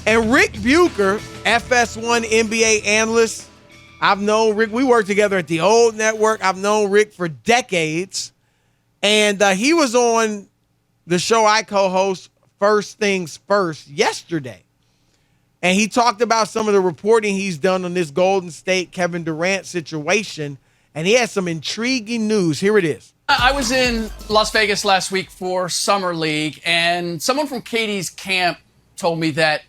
And Rick Bucher, FS1 NBA analyst, I've known Rick. We worked together at the old network. I've known Rick for decades. And he was on the show I co-host, First Things First, yesterday. And he talked about some of the reporting he's done on this Golden State Kevin Durant situation. And he has some intriguing news. Here it is. I was in Las Vegas last week for Summer League, and someone from KD's camp told me that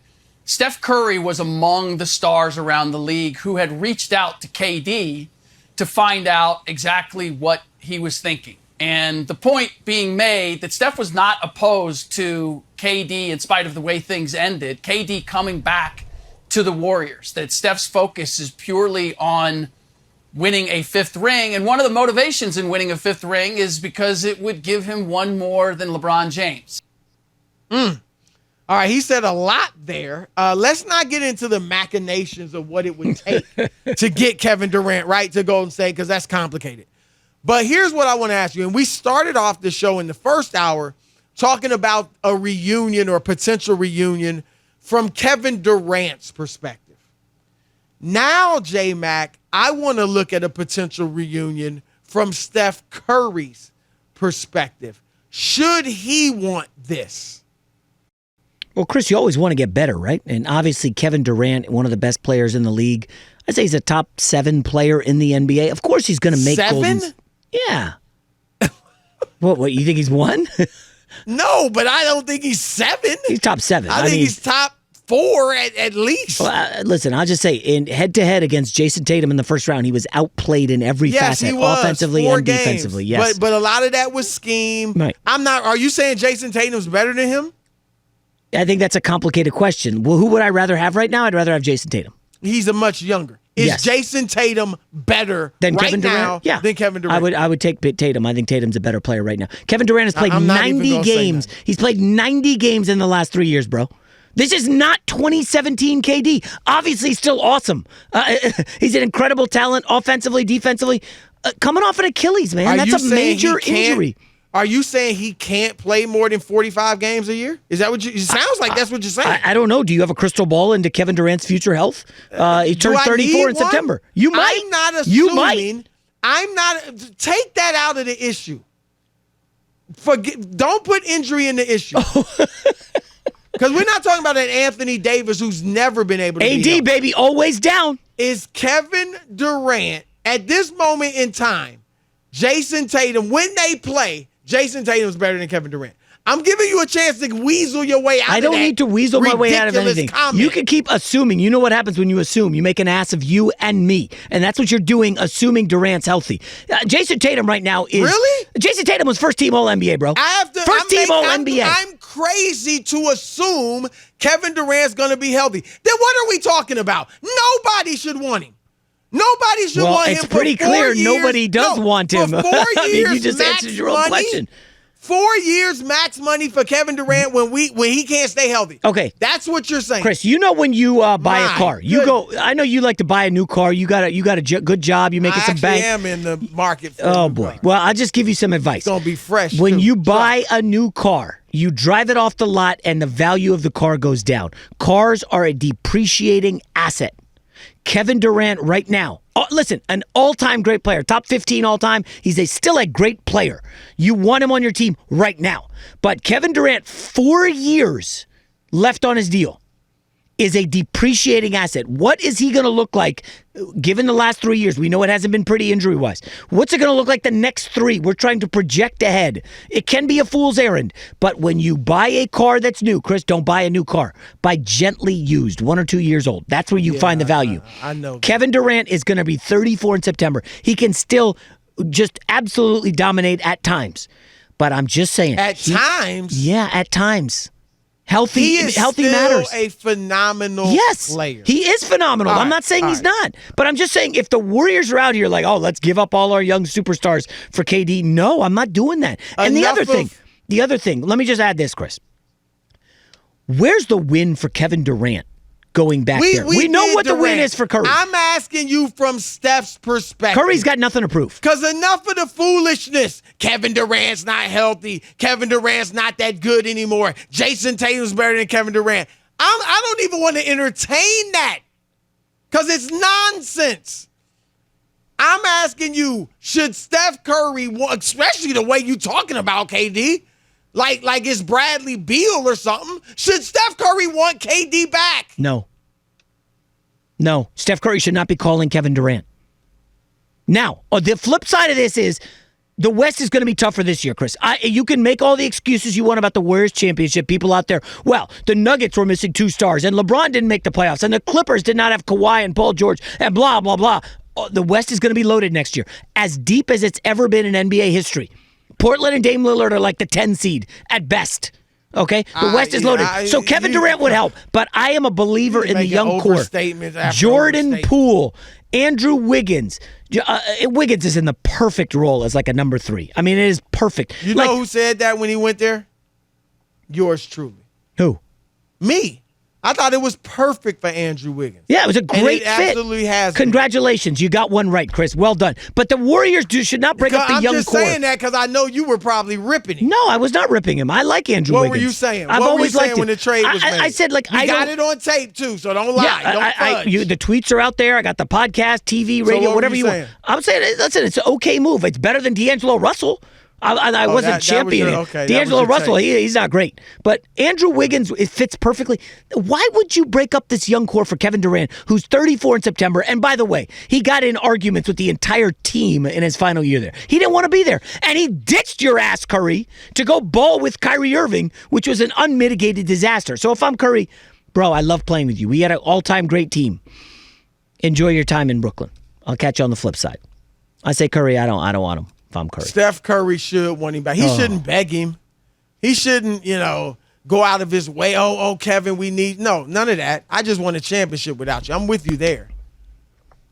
Steph Curry was among the stars around the league who had reached out to KD to find out exactly what he was thinking. And the point being made that Steph was not opposed to KD in spite of the way things ended, KD coming back to the Warriors, that Steph's focus is purely on winning a fifth ring. And one of the motivations in winning a fifth ring is because it would give him one more than LeBron James. All right, he said a lot there. Let's not get into the machinations of what it would take to get Kevin Durant right to Golden State, because that's complicated. But here's what I want to ask you. And we started off the show in the first hour talking about a reunion or a potential reunion from Kevin Durant's perspective. Now, J-Mac, I want to look at a potential reunion from Steph Curry's perspective. Should he want this? Well, Chris, you always want to get better, right? And obviously Kevin Durant, one of the best players in the league. I'd say he's a top 7 player in the NBA. Of course he's going to make 7? Yeah. What, you think he's 1? No, but I don't think he's 7. He's top 7. I think he's top 4 at least. Well, listen, I'll just say, in head-to-head against Jayson Tatum in the first round, he was outplayed in every facet, he was. offensively 4 and games. defensively. Yes, but a lot of that was scheme. Right. Are you saying Jayson Tatum's better than him? I think that's a complicated question. Well, who would I rather have right now? I'd rather have Jayson Tatum. He's a much younger. Is Jayson Tatum better than right Kevin Durant? now than Kevin Durant? I would take Tatum. I think Tatum's a better player right now. Kevin Durant has played 90 games. He's played 90 games in the last 3 years, bro. This is not 2017 KD. Obviously, still awesome. He's an incredible talent, offensively, defensively. Coming off an Achilles, man. That's a major injury. Are you saying he can't play more than 45 games a year? Is that what you? It sounds like that's what you're saying. I don't know. Do you have a crystal ball into Kevin Durant's future health? He turned 34 in September. You might. I'm not assuming. You might. I'm not. Take that out of the issue. Don't put injury in the issue. Because we're not talking about an Anthony Davis who's never been able to AD, be baby, always down. Is Kevin Durant, at this moment in time, Jayson Tatum, when they play, Jayson Tatum's better than Kevin Durant. I'm giving you a chance to weasel your way out of that. I don't need to weasel my way out of anything. Comment. You can keep assuming. You know what happens when you assume? You make an ass of you and me. And that's what you're doing, assuming Durant's healthy. Jayson Tatum right now is... Really? Jayson Tatum was first team All-NBA, bro. First team All-NBA. I'm crazy to assume Kevin Durant's going to be healthy. Then what are we talking about? Nobody should want him. Nobody should want him. It's pretty clear nobody does want him. For 4 years, I mean, you just answered your own question. 4 years max money for Kevin Durant when he can't stay healthy. Okay, that's what you're saying, Chris. You know when you buy a car, you go. I know you like to buy a new car. You got a good job. You making some bank. I am in the market. Oh boy. Well, I'll just give you some advice. It's gonna be fresh. When you buy a new car, you drive it off the lot, and the value of the car goes down. Cars are a depreciating asset. Kevin Durant right now, listen, an all-time great player, top 15 all-time. He's still a great player. You want him on your team right now. But Kevin Durant, 4 years left on his deal, is a depreciating asset. What is he going to look like given the last 3 years? We know it hasn't been pretty injury-wise. What's it going to look like the next 3? We're trying to project ahead. It can be a fool's errand, but when you buy a car that's new, Chris, don't buy a new car. Buy gently used, 1 or 2 years old. That's where you find the value. I know. Kevin Durant is going to be 34 in September. He can still just absolutely dominate at times. But I'm just saying. At times? Yeah, at times. Healthy matters. He is still a phenomenal player. He is phenomenal. I'm not saying he's not. But I'm just saying if the Warriors are out here like, oh, let's give up all our young superstars for KD. No, I'm not doing that. And the other thing, let me just add this, Chris. Where's the win for Kevin Durant going back there? We know what the win is for Curry. I'm asking you from Steph's perspective. Curry's got nothing to prove. Because enough of the foolishness. Kevin Durant's not healthy. Kevin Durant's not that good anymore. Jayson Tatum's better than Kevin Durant. I don't even want to entertain that because it's nonsense. I'm asking you, should Steph Curry, especially the way you talking about KD, like it's Bradley Beal or something, should Steph Curry want KD back? No. Steph Curry should not be calling Kevin Durant. Now, the flip side of this is the West is going to be tougher this year, Chris. You can make all the excuses you want about the Warriors championship. People out there, well, the Nuggets were missing 2 stars, and LeBron didn't make the playoffs, and the Clippers did not have Kawhi and Paul George, and blah, blah, blah. The West is going to be loaded next year, as deep as it's ever been in NBA history. Portland and Dame Lillard are like the 10 seed at best. Okay? The West is loaded. So Kevin Durant would help, but I am a believer in the young core. Jordan Poole, Andrew Wiggins. Wiggins is in the perfect role as like a number 3. I mean, it is perfect. You know who said that when he went there? Yours truly. Who? Me. I thought it was perfect for Andrew Wiggins. Yeah, it was a great fit. Absolutely has. Congratulations. You got one right, Chris. Well done. But the Warriors should not break up the young core. I'm just saying that because I know you were probably ripping him. No, I was not ripping him. I like Andrew Wiggins. What were you saying? I've always liked him. When the trade was made? I said, like, I got it on tape, too, so don't lie. Don't fudge. The tweets are out there. I got the podcast, TV, radio, whatever you want. I'm saying, listen, it's an okay move. It's better than D'Angelo Russell. I wasn't championing it. D'Angelo Russell, he's not great. But Andrew Wiggins, it fits perfectly. Why would you break up this young core for Kevin Durant, who's 34 in September? And by the way, he got in arguments with the entire team in his final year there. He didn't want to be there. And he ditched your ass, Curry, to go ball with Kyrie Irving, which was an unmitigated disaster. So if I'm Curry, bro, I love playing with you. We had an all-time great team. Enjoy your time in Brooklyn. I'll catch you on the flip side. I say Curry, I don't want him. Curry. Steph Curry should want him back. He shouldn't beg him. He shouldn't, go out of his way. Oh, Kevin, we need. No, none of that. I just won a championship without you. I'm with you there.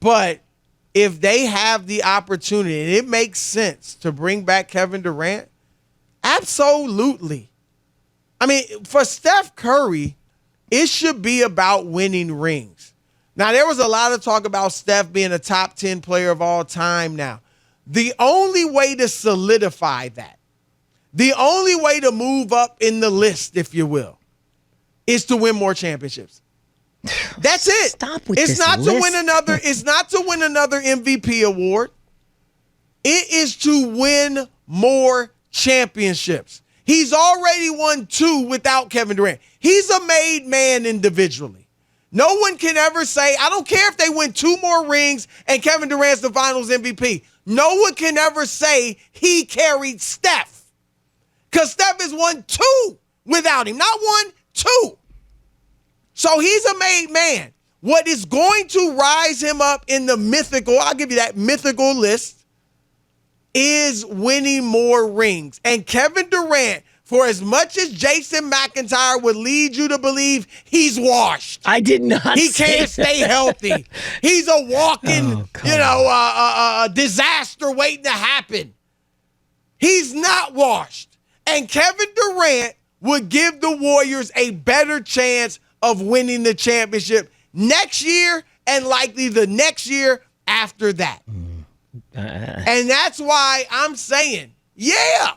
But if they have the opportunity and it makes sense to bring back Kevin Durant, absolutely. I mean, for Steph Curry, it should be about winning rings. Now, there was a lot of talk about Steph being a top 10 player of all time now. The only way to solidify that, the only way to move up in the list, if you will, is to win more championships. That's it. Stop with it's this not list. To win another. It's not to win another MVP award. It is to win more championships. He's already won 2 without Kevin Durant. He's a made man individually. No one can ever say, I don't care if they win 2 more rings and Kevin Durant's the finals MVP. No one can ever say he carried Steph. Because Steph has won 2 without him. Not 1, 2. So he's a made man. What is going to rise him up in the mythical, I'll give you that mythical list, is winning more rings. And Kevin Durant, for as much as Jayson McIntyre would lead you to believe, he's washed. I did not. He can't stay healthy. He's a walking, disaster waiting to happen. He's not washed. And Kevin Durant would give the Warriors a better chance of winning the championship next year and likely the next year after that. And that's why I'm saying, yeah.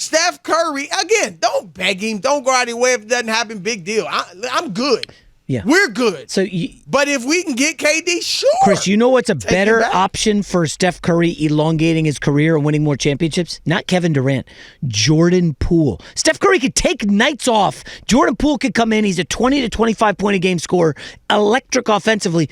Steph Curry, again, don't beg him. Don't go out of your way if it doesn't happen. Big deal. I'm good. Yeah. We're good. So, but if we can get KD, sure. Chris, you know what's a better option for Steph Curry elongating his career and winning more championships? Not Kevin Durant. Jordan Poole. Steph Curry could take nights off. Jordan Poole could come in. He's a 20 to 25 point a game scorer. Electric offensively.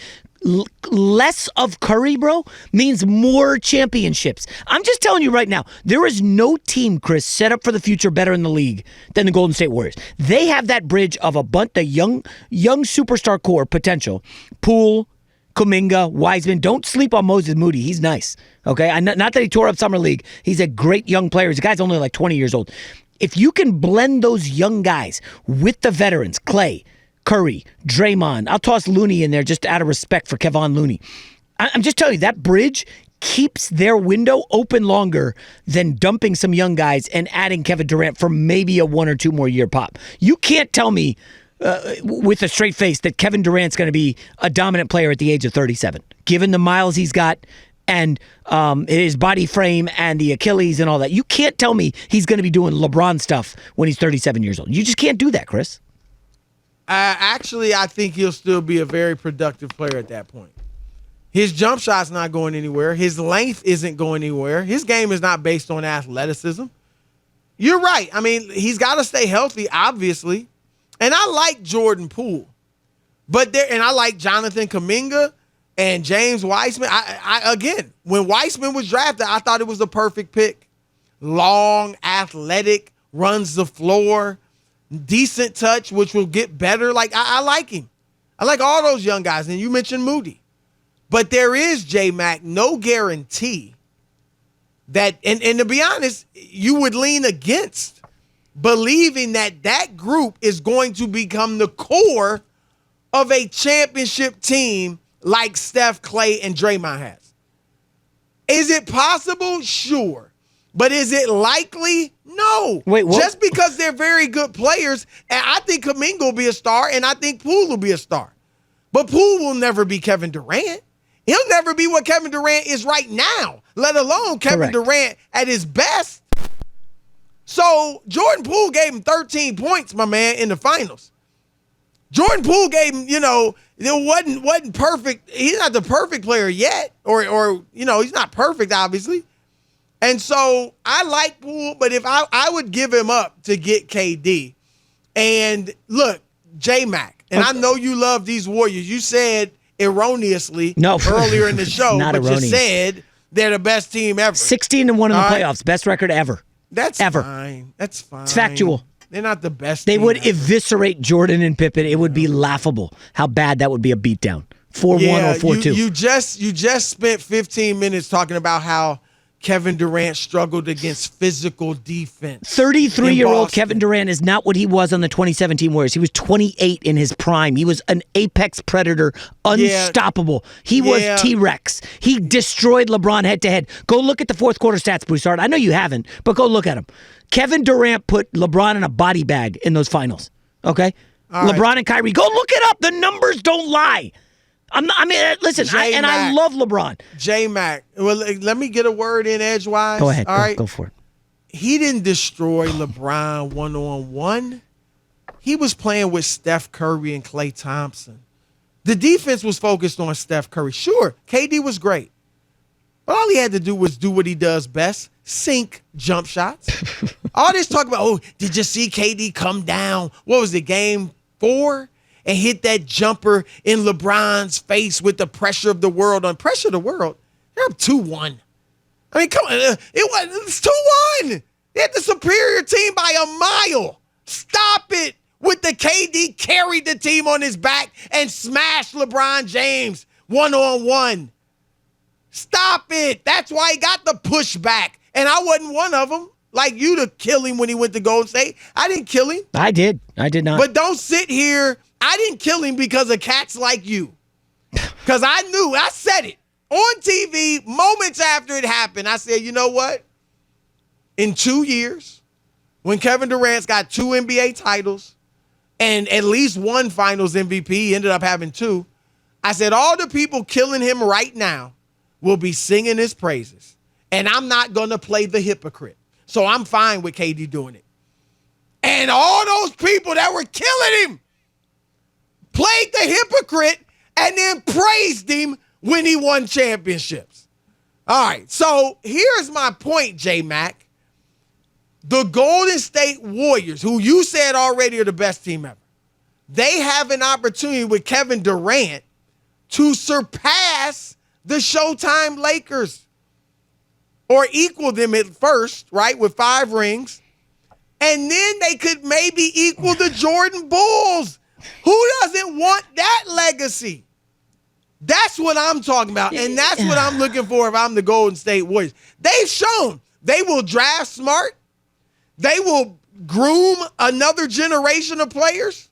Less of Curry, bro, means more championships. I'm just telling you right now, there is no team, Chris, set up for the future better in the league than the Golden State Warriors. They have that bridge of a bunch of young superstar core potential. Poole, Kuminga, Wiseman. Don't sleep on Moses Moody. He's nice. Okay, not that he tore up summer league. He's a great young player. The guy's only like 20 years old. If you can blend those young guys with the veterans, Clay, Curry, Draymond. I'll toss Looney in there just out of respect for Kevon Looney. I'm just telling you, that bridge keeps their window open longer than dumping some young guys and adding Kevin Durant for maybe a 1 or 2 more year pop. You can't tell me with a straight face that Kevin Durant's going to be a dominant player at the age of 37, given the miles he's got and his body frame and the Achilles and all that. You can't tell me he's going to be doing LeBron stuff when he's 37 years old. You just can't do that, Chris. Actually, I think he'll still be a very productive player at that point. His jump shot's not going anywhere. His length isn't going anywhere. His game is not based on athleticism. You're right. I mean, he's got to stay healthy, obviously. And I like Jordan Poole. And I like Jonathan Kuminga and James Wiseman. Again, when Wiseman was drafted, I thought it was the perfect pick. Long, athletic, runs the floor, decent touch, which will get better. Like, I like him. I like all those young guys. And you mentioned Moody. But there is, J-Mac, no guarantee that, and to be honest, you would lean against believing that group is going to become the core of a championship team like Steph, Clay, and Draymond has. Is it possible? Sure. But is it likely? No. Wait, what? Just because they're very good players, and I think Kuminga will be a star, and I think Poole will be a star. But Poole will never be Kevin Durant. He'll never be what Kevin Durant is right now, let alone Kevin Durant at his best. So Jordan Poole gave him 13 points, my man, in the finals. Jordan Poole gave him, it wasn't perfect. He's not the perfect player yet, or he's not perfect, obviously. And so I like Poole, but if I would give him up to get KD. And look, J-Mac, and I know you love these Warriors. You said erroneously earlier in the show, but erroneous. You said they're the best team ever. 16-1 in the playoffs, best record ever. That's ever. Fine. That's fine. It's factual. They're not the best. They team would ever. Eviscerate Jordan and Pippen. It would be laughable how bad that would be a beatdown. 4-1 or 4-2. You just spent 15 minutes talking about how Kevin Durant struggled against physical defense. 33-year-old Kevin Durant is not what he was on the 2017 Warriors. He was 28 in his prime. He was an apex predator, unstoppable. He was T-Rex. He destroyed LeBron head-to-head. Go look at the fourth quarter stats, Broussard. I know you haven't, but go look at them. Kevin Durant put LeBron in a body bag in those finals, okay? LeBron and Kyrie. Go look it up. The numbers don't lie. Listen, I love LeBron. J-Mac, well, let me get a word in edgewise. Go ahead. All right? Go for it. He didn't destroy LeBron one-on-one. He was playing with Steph Curry and Klay Thompson. The defense was focused on Steph Curry. Sure, KD was great. But all he had to do was do what he does best, sink jump shots. All this talk about, did you see KD come down? What was it, game 4? And hit that jumper in LeBron's face with the pressure of the world on. Pressure of the world? They're up 2-1. I mean, come on. It's 2-1. They had the superior team by a mile. Stop it with the KD carried the team on his back and smashed LeBron James one-on-one. Stop it. That's why he got the pushback. And I wasn't one of them. Like you to kill him when he went to Golden State. I didn't kill him. I did not. But don't sit here. I didn't kill him because of cats like you. Because I said it on TV moments after it happened. I said, you know what? In 2 years, when Kevin Durant's got 2 NBA titles and at least 1 finals MVP, he ended up having 2. I said, all the people killing him right now will be singing his praises. And I'm not going to play the hypocrite. So I'm fine with KD doing it. And all those people that were killing him played the hypocrite and then praised him when he won championships. All right, so here's my point, J-Mac. The Golden State Warriors, who you said already are the best team ever, they have an opportunity with Kevin Durant to surpass the Showtime Lakers or equal them at first, right, with 5 rings. And then they could maybe equal the Jordan Bulls. Who doesn't want that legacy? That's what I'm talking about. And that's what I'm looking for if I'm the Golden State Warriors. They've shown they will draft smart. They will groom another generation of players.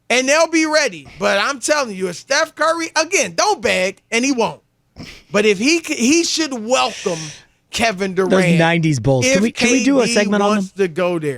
And they'll be ready. But I'm telling you, if Steph Curry, again, don't beg, and he won't. But if he should welcome Kevin Durant. Those 90s Bulls. Can we do a segment on them? To go there.